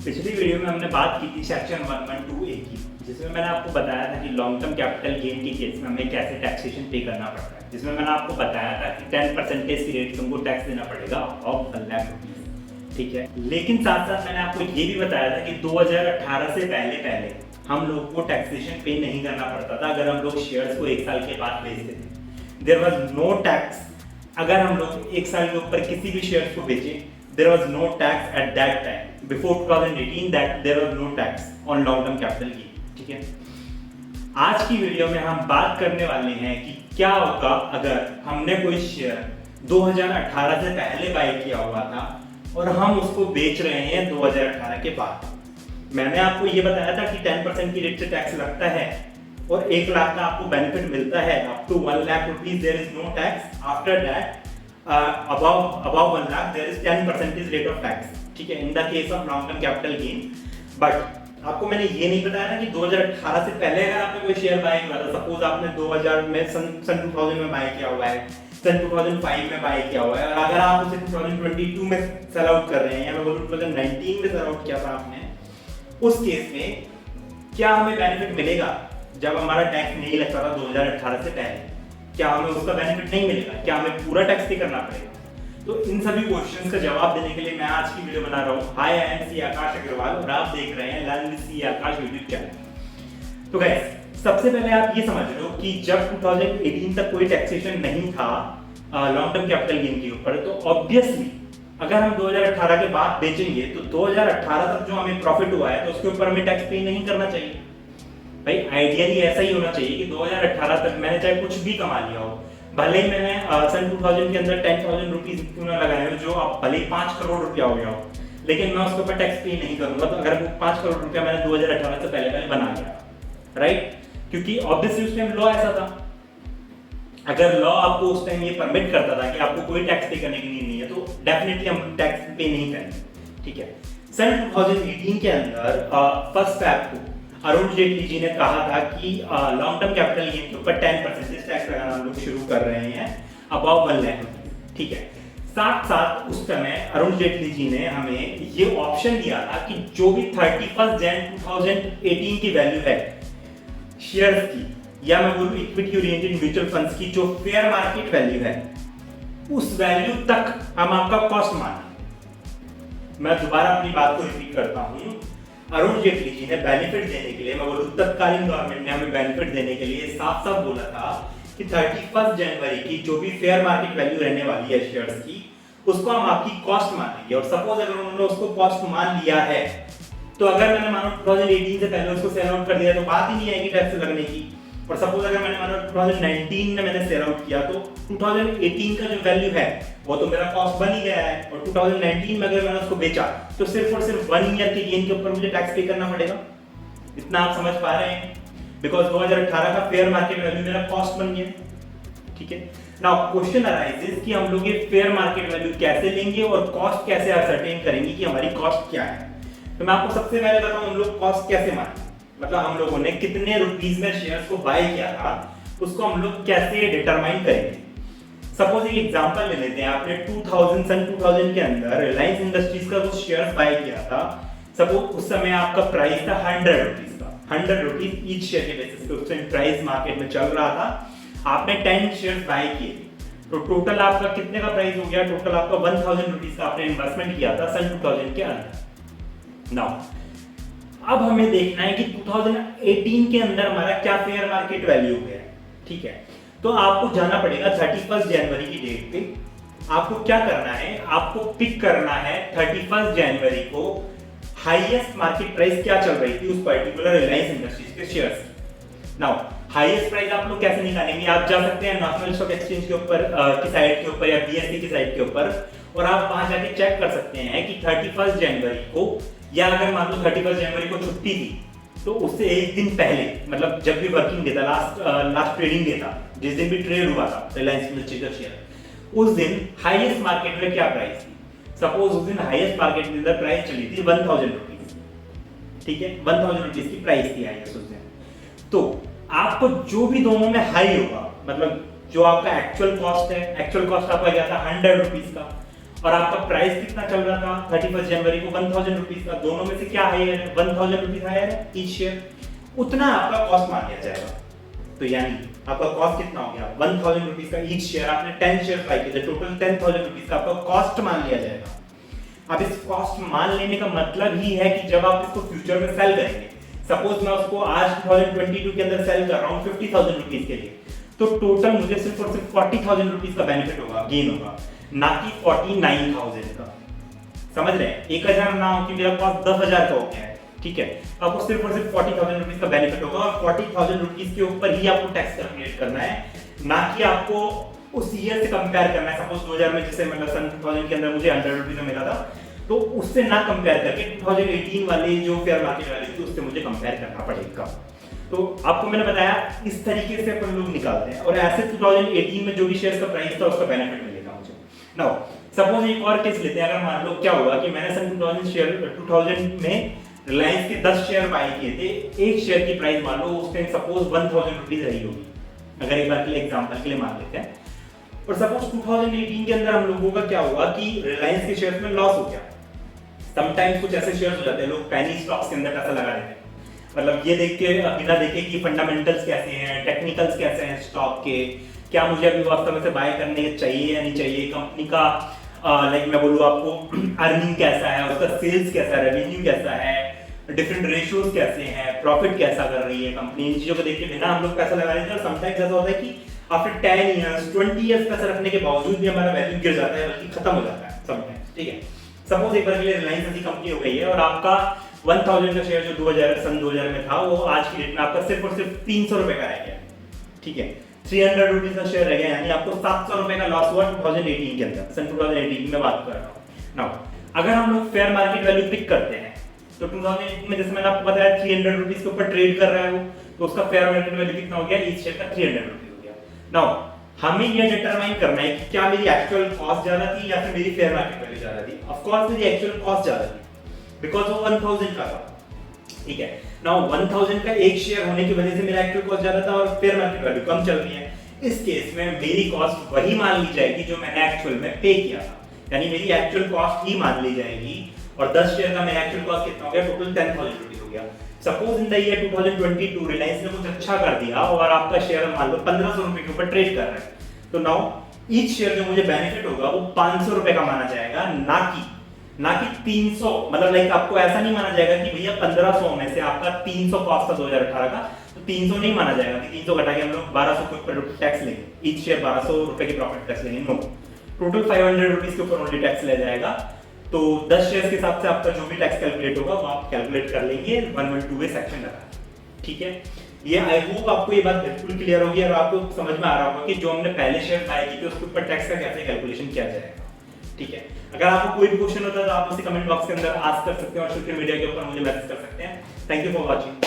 पिछली वीडियो में हमने बात की थी सेक्शन 112A की, जिसमें मैंने आपको बताया था कि लॉन्ग टर्म कैपिटल गेन के केस में हमें कैसे टैक्सेशन पे करना पड़ता है, जिसमें मैंने आपको बताया था कि 10% की रेट से हमको टैक्स देना पड़ेगा ऑफ 1 लाख रुपीज। ठीक है, लेकिन साथ साथ मैंने आपको ये भी बताया था कि 2018 से पहले हम लोग को टैक्सेशन पे नहीं करना पड़ता था अगर हम लोग शेयर्स को 1 साल के बाद बेचते थे। There was no tax. अगर हम लोग 1 साल के ऊपर किसी भी शेयर्स को बेचें, there was no tax at that time. Before 2018 that there was no tax on long term capital gain. ठीक है, आज की वीडियो में हम बात करने वाले हैं कि क्या होगा अगर हमने कोई शेयर 2018 से पहले बाय किया हुआ था और हम उसको बेच रहे हैं 2018 के बाद। मैंने आपको ये बताया था कि 10% की रेट से टैक्स लगता है और 1 लाख का आपको बेनिफिट मिलता है up to 1 lakh rupees there is no tax. After that above 1 lakh there is 10% rate of tax। ठीक है, in the case of long term capital gain। But आपको मैंने ये नहीं बताया ना कि 2018 से पहले अगर आपने कोई शेयर बाय किया था, सपोज आपने 2000 में सन 2000 में बाय किया हुआ है, सन 2005 में बाय किया हुआ है, और अगर आप उसे 2022 में सेल आउट कर रहे हैं या मैं बोलूं 2019 में सेल आउट किया था आपने, उस केस में क्या हमें बेनिफिट मिलेगा जब हमारा टैक्स नहीं लगता था 2018 से पहले? क्या हमें उसका बेनिफिट नहीं मिलेगा? क्या हमें पूरा टैक्स पे करना पड़ेगा? तो इन सभी क्वेश्चंस का जवाब देने के लिए मैं आज की वीडियो बना रहा हूँ। हाय, आई एम सी आकाश अग्रवाल और आप देख रहे हैं learn with C Akash YouTube channel. तो गाइस, सबसे पहले आप ये समझ लो कि जब 2018 तक कोई टैक्सेशन नहीं था लॉन्ग टर्म कैपिटल गेन के ऊपर, तो ऑब्वियसली अगर हम 2018 के बाद बेचेंगे तो 2018 तक जो हमें प्रॉफिट हुआ है तो उसके ऊपर हमें टैक्स पे नहीं करना चाहिए। भाई आइडियली ऐसा ही होना चाहिए कि 2018 तक मैंने चाहे कुछ भी कमा लिया हो, भले ही मैंने सन 2000 के अंदर 10,000 रुपीज क्यों ना लगाए हो, जो आप भले ही 5 करोड़ रुपया हो गया हो, लेकिन मैं उसके ऊपर टैक्स पे नहीं करूंगा। तो अगर वो 5 करोड़ रुपया मैंने 2018 से पहले बना लिया, राइट? क्योंकि ऑब्वियसली उस टाइम लॉ ऐसा था। अगर लॉ आपको उस टाइम ये परमिट करता था कि आपको कोई टैक्स पे करने की नीड नहीं है, तो डेफिनेटली हम टैक्स पे नहीं करेंगे। ठीक है, सन 2018 के अंदर फर्स्ट फैब को अरुण जेटली जी ने कहा था कि लॉन्ग टर्म कैपिटल गेन के ऊपर 10% टैक्स लगाना हम लोग शुरू कर रहे हैं अबाव 1 लाख रुपीज। ठीक है, साथ साथ उस समय अरुण जेटली जी ने हमें ये ऑप्शन दिया था कि जो भी 31 जनवरी 2018 की वैल्यू है शेयर्स की, या मैं बोलूं इक्विटी ओरिएंटेड म्यूचुअल फंड्स की जो फेयर मार्केट वैल्यू है, उस वैल्यू तक हम आपका कॉस्ट मानेंगे। मैं दोबारा अपनी बात को रिपीट करता हूं। अरुण जेटली जी ने बेनिफिट देने के लिए, मैं बोलूं तत्कालीन गवर्नमेंट ने हमें बेनिफिट देने के लिए साफ साफ बोला था कि 31 जनवरी की जो भी फेयर मार्केट वैल्यू रहने वाली है शेयर्स की, उसको हम आपकी कॉस्ट मानेंगे। और सपोज अगर उन्होंने उसको कॉस्ट मान लिया है, तो अगर मैंने मानो 2018 से पहले उसको सेल आउट कर दिया तो बात ही नहीं आएगी टैक्स लगने की। और सपोज अगर मैंने मानो 2019 में मैंने सेल आउट किया, तो 2018 का जो वैल्यू है वो तो मेरा कॉस्ट बन ही गया है, और 2019 में अगर मैंने उसको बेचा तो सिर्फ और सिर्फ 1 ईयर के गेन के ऊपर मुझे टैक्स पे करना पड़ेगा। इतना आप समझ पा रहे हैं? बिकॉज 2018 का फेयर मार्केट वैल्यू मेरा कॉस्ट बन गया। ठीक है, नाउ क्वेश्चन अराइजेस कि हम लोग ये फेयर मार्केट वैल्यू कैसे लेंगे और कॉस्ट कैसे असर्टेन करेंगे कि हमारी कॉस्ट क्या है। तो मैं आपको सबसे पहले बताऊं हम लोग कॉस्ट कैसे मानेंगे, मतलब हम लोगों ने कितने रुपीस में शेयर्स को बाय किया था उसको हम लोग कैसे डिटरमाइन करेंगे। सपोज एक एग्जांपल ले लेते हैं, आपने सन 2000 के अंदर रिलायंस इंडस्ट्रीज का जो शेयर बाय किया था, सपोज उस समय आपका प्राइस था 100 रुपीस का, 100 रुपीस ईच शेयर के बेसिस पे उस टाइम प्राइस मार्केट में चल रहा था। आपने 10 शेयर्स बाय किए, तो टोटल आपका कितने का प्राइस हो गया? टोटल आपका 1000 रुपीस का आपने इन्वेस्टमेंट किया था सन 2000 के अंदर। नाउ अब हमें देखना है कि 2018 के अंदर हमारा क्या फेयर मार्केट वैल्यू है। ठीक है, तो आपको जाना पड़ेगा 31 जनवरी की डेट पे। आपको क्या करना है? आपको पिक करना है 31 जनवरी को हाईएस्ट मार्केट प्राइस क्या चल रही थी उस पर्टिकुलर रिलायंस इंडस्ट्रीज के शेयर्स। नाउ हाईएस्ट प्राइस आप लोग कैसे निकालेंगे? आप जा सकते हैं नेशनल स्टॉक एक्सचेंज के ऊपर की साइट के ऊपर या बीएसई की साइट के ऊपर, और आप वहां जाके चेक कर सकते हैं कि 31 जनवरी को, या अगर मान लो 31 जनवरी को छुट्टी थी तो उससे एक दिन पहले, मतलब जब भी वर्किंग डे था, लास्ट ट्रेडिंग डे था, जिस दिन भी ट्रेड हुआ था रिलायंस इंडस्ट्रीज का शेयर, उस दिन हाईएस्ट मार्केट में क्या प्राइस थी? सपोज उस दिन हाईएस्ट मार्केट में प्राइस चली थी 1000 रुपीज। ठीक है, 1000 रुपीज की प्राइस थी हाईएस्ट उस दिन। तो आपको जो भी दोनों में हाई होगा, मतलब जो आपका एक्चुअल कॉस्ट है, एक्चुअल कॉस्ट आपका क्या था 100 रुपीज का, और आपका प्राइस कितना चल रहा था 31 जनवरी को 1000 रुपीज का, दोनों में से क्या हायर है 1000 रुपीज हायर है ईच शेयर, उतना आपका कॉस्ट मान लिया जाएगा। तो यानी आपका कॉस्ट कितना हो गया 1000 रुपीज का ईच शेयर, आपने 10 शेयर बाय किए, टोटल 10000 रुपीज का आपका कॉस्ट मान लिया जाएगा। अब इस कॉस्ट मान लेने का मतलब ही है कि जब आप इसको फ्यूचर में सेल करेंगे, सपोज मैं उसको आज 2022 के अंदर सेल कर रहा हूँ 50,000 रुपीज के लिए, तो टोटल मुझे सिर्फ और सिर्फ 40,000 रुपीज का बेनिफिट होगा, गेन होगा, ना कि 49,000 का। समझ रहे हैं? 1000 ना हो कि मेरा कॉस्ट 10,000 का हो गया है, ठीक है, आपको सिर्फ और सिर्फ 40,000 रुपीज का बेनिफिट होगा और 40,000 रुपीज के ऊपर ही आपको टैक्स कैलकुलेट करना है, ना कि आपको उस ईयर से कंपेयर करना है। सपोज 2000 में जैसे मतलब सन 2000 के अंदर मुझे 100 रुपीज में मिला था, तो उससे ना कंपेयर करके 2018 वाले जो फेयर मार्केट वाले थे उससे मुझे कंपेयर करना पड़ेगा। तो आपको मैंने बताया इस तरीके से अपन लोग निकालते हैं, और ऐसे 2018 में जो भी शेयर का प्राइस था उसका बेनिफिट मिलेगा मुझे। नाउ सपोज एक और केस लेते हैं, अगर मान लो क्या हुआ कि मैंने सन 2000 में रिलायंस के 10 शेयर बाय किए थे, एक शेयर की प्राइस मान लो उस टाइम सपोज 1000 रुपीज रही होगी, अगर एक बार के लिए एग्जांपल के लिए मान लेते हैं। और सपोज 2018 के अंदर हम लोगों का क्या हुआ कि रिलायंस के शेयर में लॉस हो गया। समटाइम्स कुछ ऐसे शेयर हो जाते हैं, लोग पैनी स्टॉक्स के अंदर पैसा लगा देते हैं, मतलब ये देख के बिना देखे कि फंडामेंटल्स कैसे हैं, टेक्निकल्स कैसे हैं स्टॉक के, क्या मुझे अभी वास्तव में से बाय करने चाहिए या नहीं चाहिए, कंपनी का लाइक मैं बोलूँ आपको अर्निंग कैसा है, उसका सेल्स कैसा है, रेवेन्यू कैसा है, डिफरेंट रेशियोज कैसे हैं, प्रॉफिट कैसा कर रही है कंपनी, इन चीजों को देख के बिना हम लोग पैसा लगा लेते हैं। और समटाइम्स ऐसा होता है कि आफ्टर 10 इयर्स 20 इयर्स पैसा रखने के बावजूद भी हमारा वैल्यू गिर जाता है, बल्कि खत्म हो जाता है समटाइम्स, ठीक है। सपोज एक बार के लिए रिलायंस ऐसी कंपनी हो गई है और आपका 1000 का शेयर जो 2000 में था वो आज की डेट में आपका सिर्फ और सिर्फ 300 रुपए का रह गया, ठीक है, 300 रुपीज का शेयर रह गया, यानी आपको 700 रुपए का लॉस हुआ 2018 के अंदर, सन 2018 की मैं बात कर रहा हूँ। नाउ अगर हम लोग फेयर मार्केट वैल्यू पिक करते हैं तो 2018 में जैसे मैंने आपको बताया 300 रुपीज के ऊपर ट्रेड कर रहा है वो, तो उसका फेयर मार्केट वैल्यू कितना हो गया, इस शेयर का 300 रुपीज हो गया। नाउ हमें ये डिटरमाइन करना है कि क्या मेरी एक्चुअल कॉस्ट ज्यादा थी या फिर मेरी फेयर मार्केट वैल्यू ज्यादा थी। ऑफ कोर्स मेरी एक्चुअल कॉस्ट ज्यादा थी बिकॉज़ वो 1000 का था, ठीक है। नाउ 1000 का एक शेयर होने की वजह से मेरा एक्चुअल कॉस्ट ज्यादा था और फेयर मार्केट वैल्यू कम चल रही है। इस केस में मेरी कॉस्ट वही मान ली जाएगी जो मैंने एक्चुअल में पे किया था, यानी मेरी एक्चुअल कॉस्ट ही मान ली जाएगी। और 10 शेयर का मेरा एक्चुअल कॉस्ट कितना हो गया, टोटल 10,000 रुपीस हो गया। Suppose in the year 2022 Reliance ने कुछ अच्छा कर दिया और आपका शेयर मान लो 1500 रुपए के ऊपर ट्रेड कर रहा है, तो नाउ ईच शेयर जो मुझे बेनिफिट होगा वो 500 रुपए का माना जाएगा, ना कि 300। मतलब लाइक आपको ऐसा नहीं माना जाएगा कि भैया 1500 में से आपका 300 कॉस्ट था 2018 का, तो 300 नहीं माना जाएगा कि 300 घटा के हम लोग 1200 के ऊपर टैक्स लेंगे, ईच शेयर 1200 रुपए की प्रॉफिट टैक्स लेंगे। नो, टोटल 500 रुपीस के ऊपर ओनली टैक्स लिया जाएगा। तो 10 शेयर्स के हिसाब से आपका जो भी टैक्स कैलकुलेट होगा वो आप कैलकुलेट कर लेंगे 112 सेक्शन लगा, ठीक है। ये आई होप आपको ये बात बिल्कुल क्लियर होगी और आपको समझ में आ रहा होगा कि जो हमने पहले शेयर बाय की थी उसके ऊपर टैक्स का कैसे कैलकुलेशन किया जाएगा, ठीक है। अगर आपको कोई भी क्वेश्चन होता है तो आप उसे कमेंट बॉक्स के अंदर आस्क कर सकते हैं और सोशल मीडिया के ऊपर मुझे मैसेज कर सकते हैं। Thank you for watching.